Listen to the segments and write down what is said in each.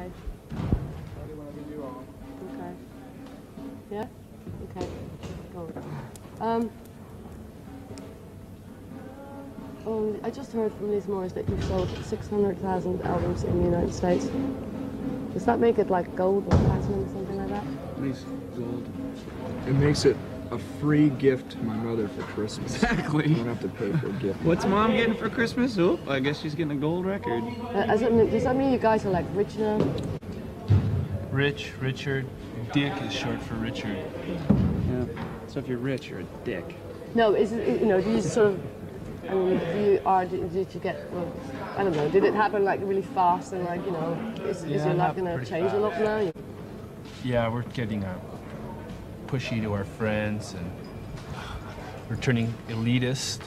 Okay. Okay. Yeah? Okay. Go on. Oh, I just heard from Liz Morris that you've sold 600,000 albums in the United States. Does that make it like gold or platinum or something like that? At least gold. It makes it a free gift to my mother for Christmas. Exactly. You don't have to pay for a gift. What's Mom getting for Christmas? Oh, I guess she's getting a gold record. Does that mean you guys are like rich now? Rich, Richard. Dick is short for Richard. Yeah. So if you're rich, you're a dick. No, is it, you know, do you sort of, I mean, did you get, well, I don't know, did it happen like really fast and like, you know, is your life going to change a lot now? Yeah, we're getting pushy to our friends and we're turning elitist.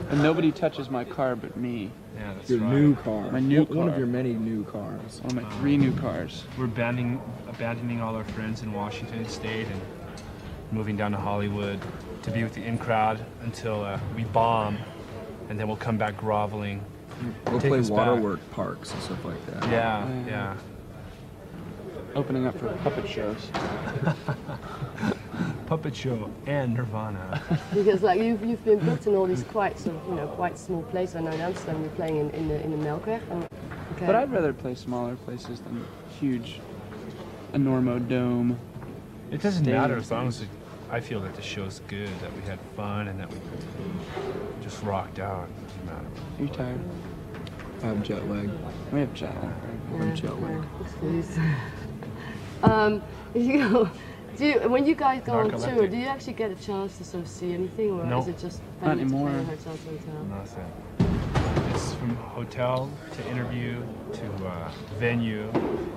And nobody touches my car but me. Yeah, that's your right. new car. My new car. One of your many new cars. One of my 3 new cars. We're abandoning all our friends in Washington State and moving down to Hollywood to be with the in crowd until we bomb, and then we'll come back groveling. We'll play waterwork parks and stuff like that. Yeah. Opening up for puppet shows. Puppet show and Nirvana. Because like you've been booked in all these quite sort of, you know, quite small places. I know in Amsterdam you're playing in the Melkweg. Okay. But I'd rather play smaller places than huge Enormo Dome. It doesn't matter as long as I feel that the show's good, that we had fun, and that we just rocked out. It doesn't matter. Are you tired? I have jet lag. We have jet lag. I'm jet lag. Excuse. If you go, when you guys go on tour, do you actually get a chance to sort of see anything, or is it just not anymore? Hotel to hotel? Nothing. It's from hotel to interview to venue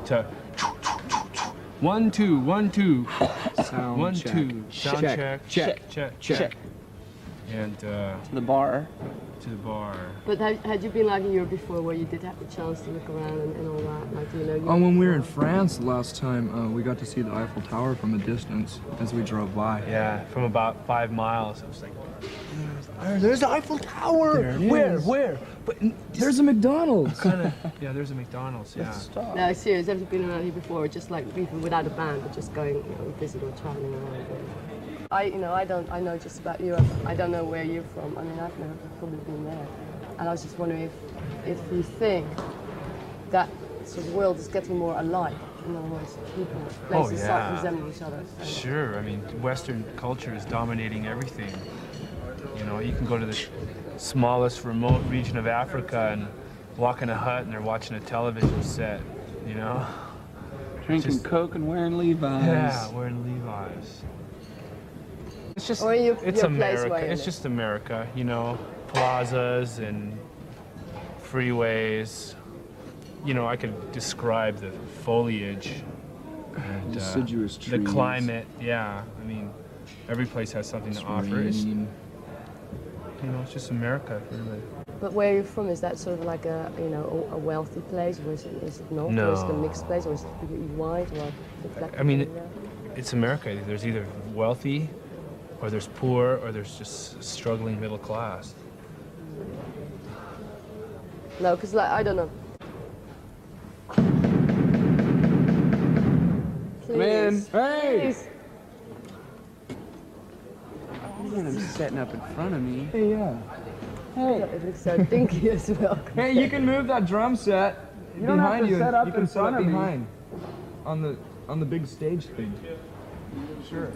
to 1 2 1 2 Sound 1 check. 2 sound check. And To the bar. to the bar. But had you been like a year before where you did have the chance to look around and all that? Like, you know, When we were in France last time, we got to see the Eiffel Tower from a distance as we drove by. Yeah, from about 5 miles. It was like, There's the Eiffel Tower! there it is. Where? But there's a McDonald's! Yeah, there's a McDonald's, yeah. No, serious. Have you been around here before? Just like even without a band, but just going, you know, visit or traveling around. I know just about Europe. I don't know where you're from. I mean, I've never probably been there. And I was just wondering if you think that sort of world is getting more alike. In other words, people, places start resembling each other. Sure, I mean, Western culture is dominating everything. You know, you can go to the smallest remote region of Africa and walk in a hut and they're watching a television set, you know? Drinking Coke and wearing Levi's. Yeah, wearing Levi's. It's just, Or your it's place America. where you It's live. just America, you know, plazas and freeways. You know, I could describe the foliage and Deciduous the trees. climate. Yeah, I mean, every place has something to offer. It's, you know, it's just America, really. But where you're from, is that sort of like a, you know, a wealthy place, or is it not? No. Or is it a mixed place, or is it white, or black? I mean, it's America. There's either wealthy, or there's poor, or there's just struggling middle class. No, because like, I don't know. Come in. Please. Hey! Please. I'm setting up in front of me. Hey, yeah. Hey, It looks so dinky as well. Hey, you can move that drum set You don't have behind to you. set up You in can set front up of me. behind on the big stage thing. Sure.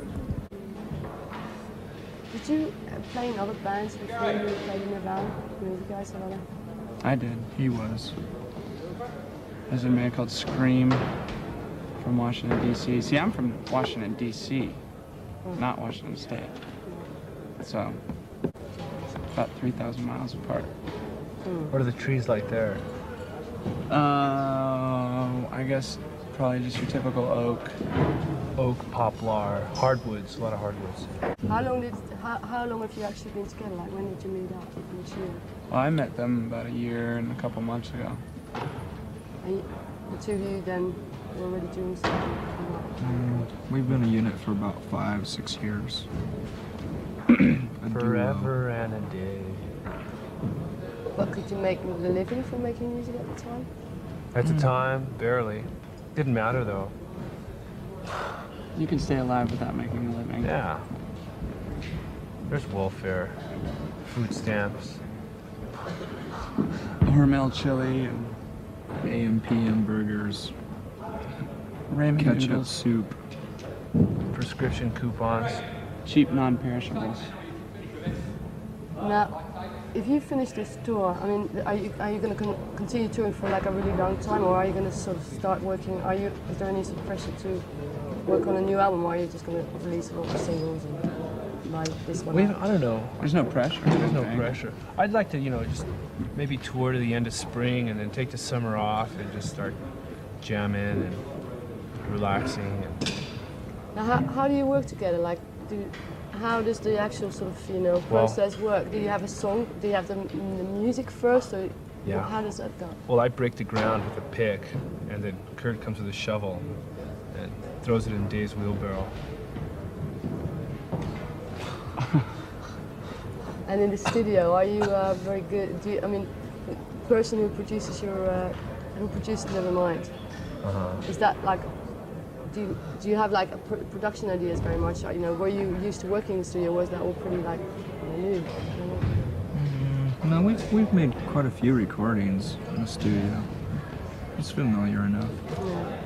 Did you play in other bands before you played in Nirvana? Were you guys or other? I did. He was. There's a man called Scream from Washington, D.C. See, I'm from Washington, D.C., not Washington State. So, about 3,000 miles apart. What are the trees like there? I guess probably just your typical oak. Oak, poplar, hardwoods, a lot of hardwoods. How long have you actually been together? Like, when did you meet up? Which year? Well, I met them about a year and a couple months ago. And the two of you then were already doing something? We've been a unit for about 5-6 years. Forever and a day. But could you make a living from making music at the time? At the time, barely. Didn't matter though. You can stay alive without making a living. Yeah. There's welfare, food stamps. Hormel chili and AM, PM burgers, ramen ketchup noodles, soup. Prescription coupons. cheap non-perishables. Now, if you finish this tour, I mean, are you going to continue touring for like a really long time, or are you going to sort of start working? Is there any sort of pressure to work on a new album, or are you just going to release all the singles and like this one? I don't know. There's no pressure. There's no okay? pressure. I'd like to, just maybe tour to the end of spring and then take the summer off and just start jamming and relaxing. And Now, how do you work together? Like, how does the actual sort of process work? Do you have a song? Do you have the music first, or Yeah. how does that go? well, I break the ground with a pick, and then Kurt comes with a shovel and throws it in Dave's wheelbarrow. And in the studio, are you very good? The person who produces Nevermind, is that like? Do you have like production ideas very much? Were you used to working in the studio? Was that all pretty like new? No, we've made quite a few recordings in the studio. It's familiar enough. Yeah.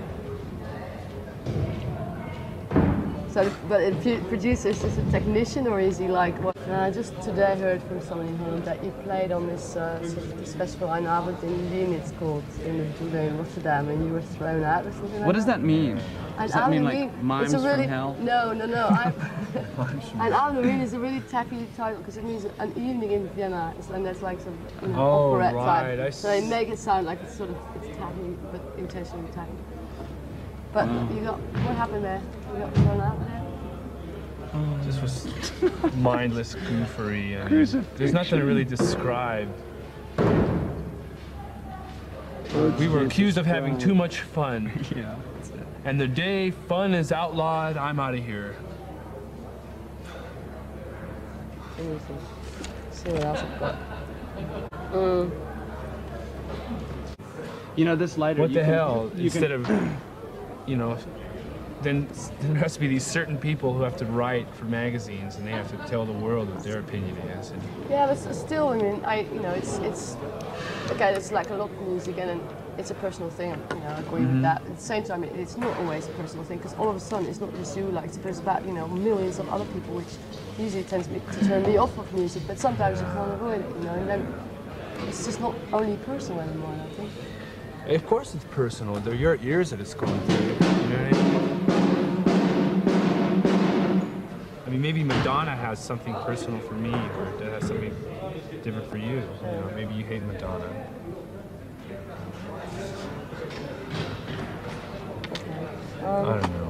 So, but the producer, is this a technician, or is he like what? Just today I heard from someone in Holland that you played on this this festival Eindavond in Wien, it's called, in Rotterdam, and you were thrown out or something like What does that mean? Does that mean like mimes from hell? No. Eindavond is a really tacky title because it means an evening in Vienna, and that's like some operette right, type. So they make it sound like it's tacky, but intentionally tacky. But what happened there? You got thrown out there? This was mindless goofery. And there's nothing to really describe. We were accused of having too much fun. Yeah, that's it. And the day fun is outlawed, I'm out of here. Let me see what else I've got. This lighter. What the hell? Instead of, then there has to be these certain people who have to write for magazines, and they have to tell the world what their opinion is. And Yeah, but still, it's okay. It's like a lot of music, and it's a personal thing. I agree with that. At the same time, it's not always a personal thing, because all of a sudden, it's not just you. Like, there's about millions of other people, which usually tends to turn me off of music. But sometimes you can't avoid it, and then it's just not only personal anymore. I think. of course, it's personal. They're your ears that it's going through. You know what I mean? I mean, maybe Madonna has something personal for me, or that has something different for you. Maybe you hate Madonna. I don't know.